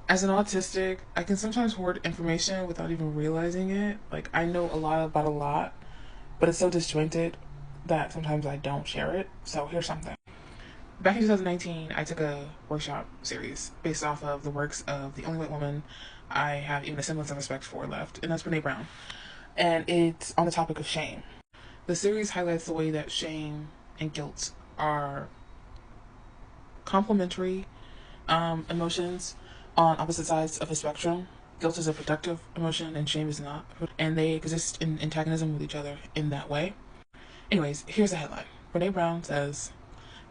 As an autistic, I can sometimes hoard information without even realizing it. Like, I know a lot about a lot, but it's so disjointed that sometimes I don't share it. So here's something. Back in 2019, I took a workshop series based off of the works of the only white woman I have even a semblance of respect for left, and that's Brené Brown. And it's on the topic of shame. The series highlights the way that shame and guilt are complementary emotions on opposite sides of the spectrum. Guilt is a productive emotion and shame is not. And they exist in antagonism with each other in that way. Anyways, here's the headline. Brené Brown says,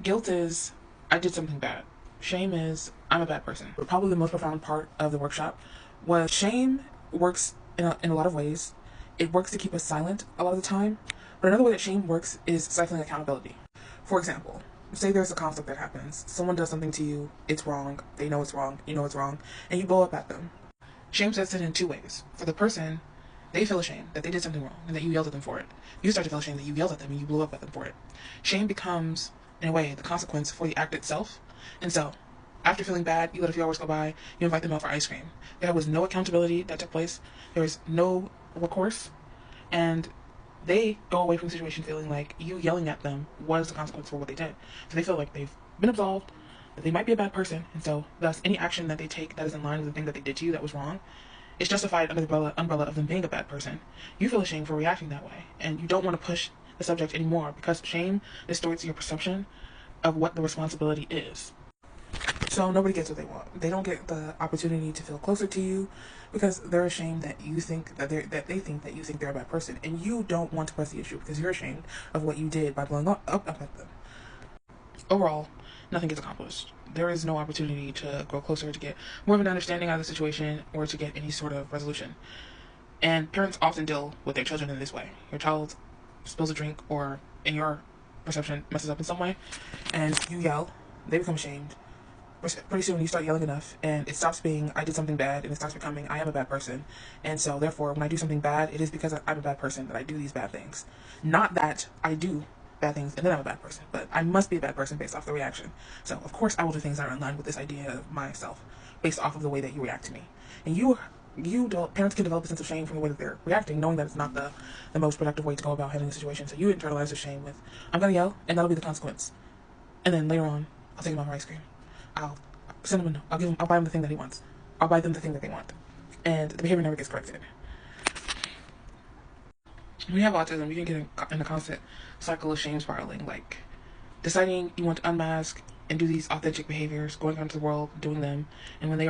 guilt is, I did something bad. Shame is, I'm a bad person. Probably the most profound part of the workshop was shame works in a lot of ways. It works to keep us silent a lot of the time. But another way that shame works is stifling accountability. For example, say there's a conflict that happens. Someone does something to you, it's wrong, they know it's wrong, you know it's wrong, and you blow up at them. Shame sets in two ways. For the person, they feel ashamed that they did something wrong and that you yelled at them for it. You start to feel ashamed that you yelled at them and you blew up at them for it. Shame becomes, in a way, the consequence for the act itself. And so, after feeling bad, you let a few hours go by, you invite them out for ice cream. There was no accountability that took place, there was no recourse, and they go away from the situation feeling like you yelling at them was the consequence for what they did. So they feel like they've been absolved, that they might be a bad person, and so thus any action that they take that is in line with the thing that they did to you that was wrong is justified under the umbrella of them being a bad person. You feel ashamed for reacting that way, and you don't want to push the subject anymore because shame distorts your perception of what the responsibility is. So nobody gets what they want. They don't get the opportunity to feel closer to you because they're ashamed that you think that they think that you think they're a bad person, and you don't want to press the issue because you're ashamed of what you did by blowing up at them. Overall, nothing gets accomplished. There is no opportunity to grow closer, to get more of an understanding of the situation, or to get any sort of resolution. And parents often deal with their children in this way. Your child spills a drink, or in your perception, messes up in some way, and you yell, they become ashamed. Pretty soon you start yelling enough and it stops being I did something bad and it starts becoming I am a bad person. And so therefore when I do something bad, it is because I'm a bad person that I do these bad things. Not that I do bad things and then I'm a bad person, but I must be a bad person based off the reaction. So of course I will do things that are in line with this idea of myself based off of the way that you react to me. And parents can develop a sense of shame from the way that they're reacting, knowing that it's not the most productive way to go about handling the situation. So you internalize the shame with I'm gonna yell and that'll be the consequence. And then later on, I'll take him out for ice cream. I'll send him a note. I'll buy him the thing that he wants. I'll buy them the thing that they want. And the behavior never gets corrected. When you have autism, you can get in a constant cycle of shame spiraling, like deciding you want to unmask and do these authentic behaviors, going out into the world, doing them, and when they are